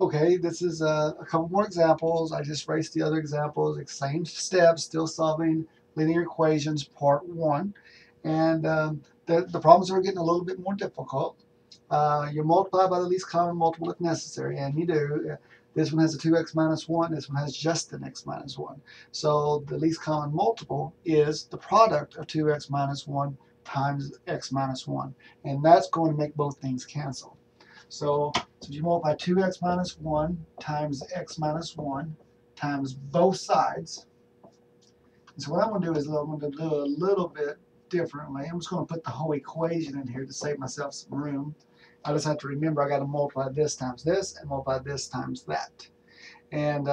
Okay, this is a couple more examples. I just erased the other examples. Same steps, still solving linear equations, part 1. And the problems are getting a little bit more difficult. You multiply by the least common multiple if necessary, and you do. This one has a 2x minus 1. This one has just an x minus 1. So the least common multiple is the product of 2x minus 1 times x minus 1. And that's going to make both things cancel. So if you multiply 2x minus 1 times x minus 1 times both sides. And so what I'm going to do is I'm going to do a little bit differently. I'm just going to put the whole equation in here to save myself some room. I just have to remember I got to multiply this times this and multiply this times that. And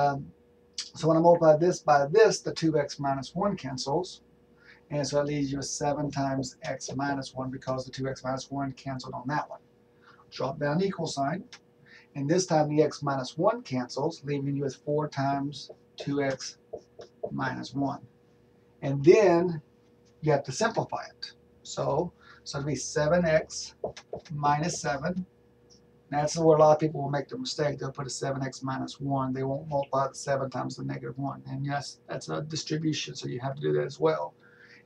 so when I multiply this by this, the 2x minus 1 cancels. And so it leaves you with 7 times x minus 1 because the 2x minus 1 canceled on that one. Drop down the equal sign. And this time the x minus 1 cancels, leaving you with 4 times 2x minus 1. And then you have to simplify it. So it'll be 7x minus 7. That's where a lot of people will make the mistake. They'll put a 7x minus 1. They won't multiply the 7 times the negative 1. And yes, that's a distribution, so you have to do that as well.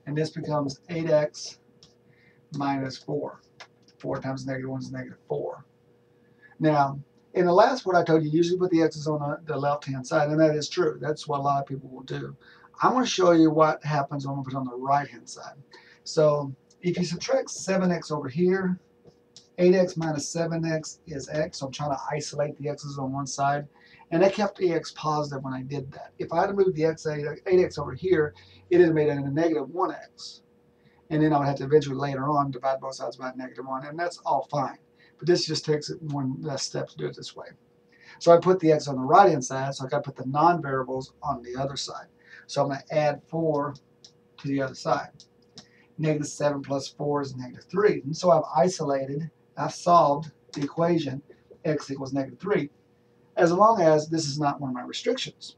And this becomes 8x minus 4. 4 times negative 1 is negative 4. Now, in the last one I told you, usually put the x's on the left-hand side, and that is true. That's what a lot of people will do. I'm going to show you what happens when we put it on the right-hand side. So if you subtract 7x over here, 8x minus 7x is x. So I'm trying to isolate the x's on one side. And I kept ax positive when I did that. If I had moved the 8x over here, it would have made it a negative 1x. And then I would have to eventually later on divide both sides by negative 1. And that's all fine. But this just takes it one less step to do it this way. So I put the x on the right-hand side, so I got to put the non-variables on the other side. So I'm going to add 4 to the other side. Negative 7 plus 4 is negative 3. And so I've solved the equation x equals negative 3, as long as this is not one of my restrictions.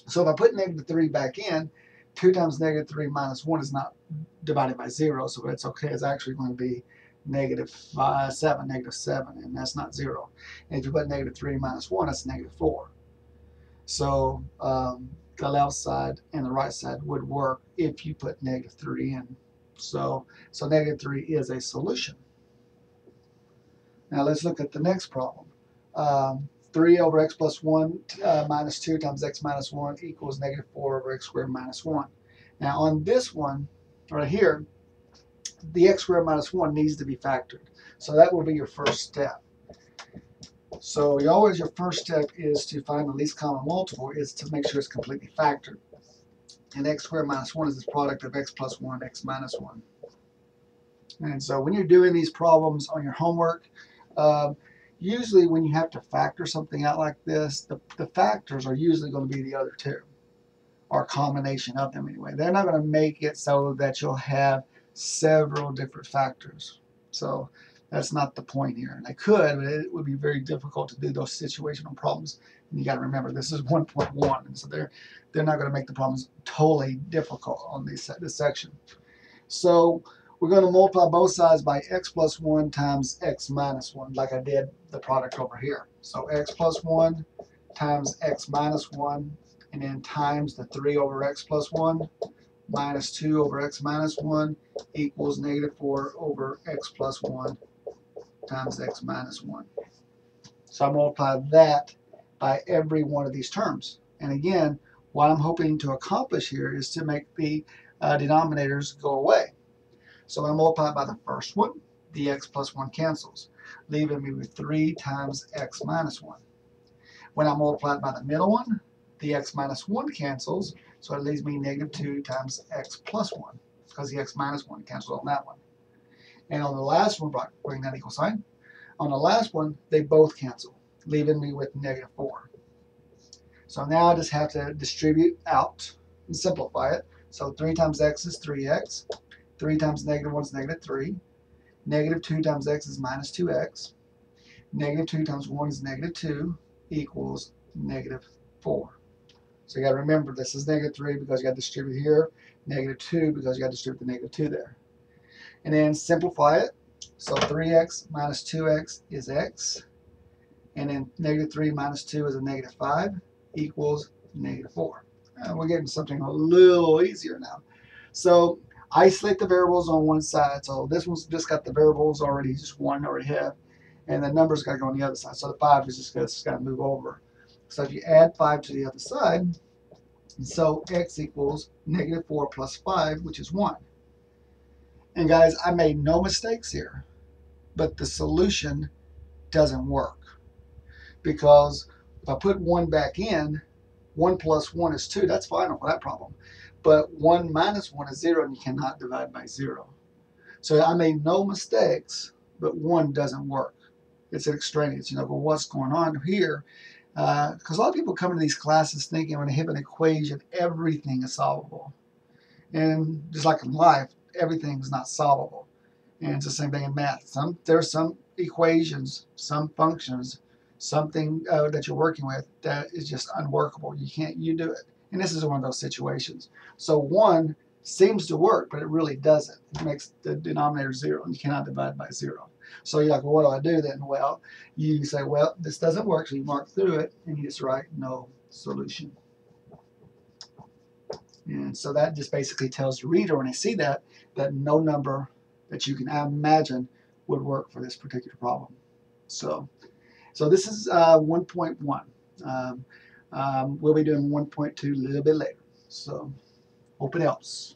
So if I put negative 3 back in, 2 times negative 3 minus 1 is not divided by 0, so it's okay. It's actually going to be negative 7, and that's not 0. And if you put negative 3 minus 1, that's negative 4. So the left side and the right side would work if you put negative 3 in. So negative 3 is a solution. Now let's look at the next problem. 3 over x plus 1 minus 2 times x minus 1 equals negative 4 over x squared minus 1. Now on this one, right here, the x squared minus 1 needs to be factored. So that will be your first step. So your first step is to find the least common multiple, is to make sure it's completely factored. And x squared minus 1 is the product of x plus 1, x minus 1. And so when you're doing these problems on your homework, usually when you have to factor something out like this, the factors are usually going to be the other two, or a combination of them anyway. They're not going to make it so that you'll have several different factors. So that's not the point here. And they could, but it would be very difficult to do those situational problems. And you got to remember, this is 1.1, and so they're not going to make the problems totally difficult on this section. So we're going to multiply both sides by x plus 1 times x minus 1, like I did the product over here. So x plus 1 times x minus 1, and then times the 3 over x plus 1 minus 2 over x minus 1 equals negative 4 over x plus 1 times x minus 1. So I multiply that by every one of these terms. And again, what I'm hoping to accomplish here is to make the denominators go away. So when I multiply by the first one, the x plus 1 cancels, leaving me with 3 times x minus 1. When I multiply by the middle one, the x minus 1 cancels, so it leaves me negative 2 times x plus 1, because the x minus 1 cancels on that one. And on the last one, bring that equal sign. On the last one, they both cancel, leaving me with negative 4. So now I just have to distribute out and simplify it. So 3 times x is 3x. 3 times negative 1 is negative 3. Negative 2 times x is minus 2x. Negative 2 times 1 is negative 2 equals negative 4. So you got to remember, this is negative 3 because you got to distribute here. Negative 2 because you got to distribute the negative 2 there. And then simplify it. So 3x minus 2x is x. And then And -3 minus 2 is a -5 equals -4. And we're getting something a little easier now. So isolate the variables on one side. So this one's just got the variables already, just one already have, and the numbers got to go on the other side. So the 5 is just got to move over. So if you add 5 to the other side, so x equals -4 plus 5, which is 1. And guys, I made no mistakes here, but the solution doesn't work, because if I put 1 back in, 1 plus 1 is 2. That's fine for that problem. But 1 minus 1 is 0, and you cannot divide by 0. So I made no mistakes, but 1 doesn't work. It's extraneous. But what's going on here? Because a lot of people come into these classes thinking when they have an equation, everything is solvable. And just like in life, everything is not solvable. And it's the same thing in math. There are some equations, some functions, something that you're working with that is just unworkable. You do it. And this is one of those situations. So 1 seems to work, but it really doesn't. It makes the denominator 0, and you cannot divide by 0. So you're like, well, what do I do then? Well, you say, well, this doesn't work, so you mark through it, and you just write no solution. And so that just basically tells the reader, when they see that no number that you can imagine would work for this particular problem. So this is 1.1. We'll be doing 1.2 a little bit later. So hope it helps.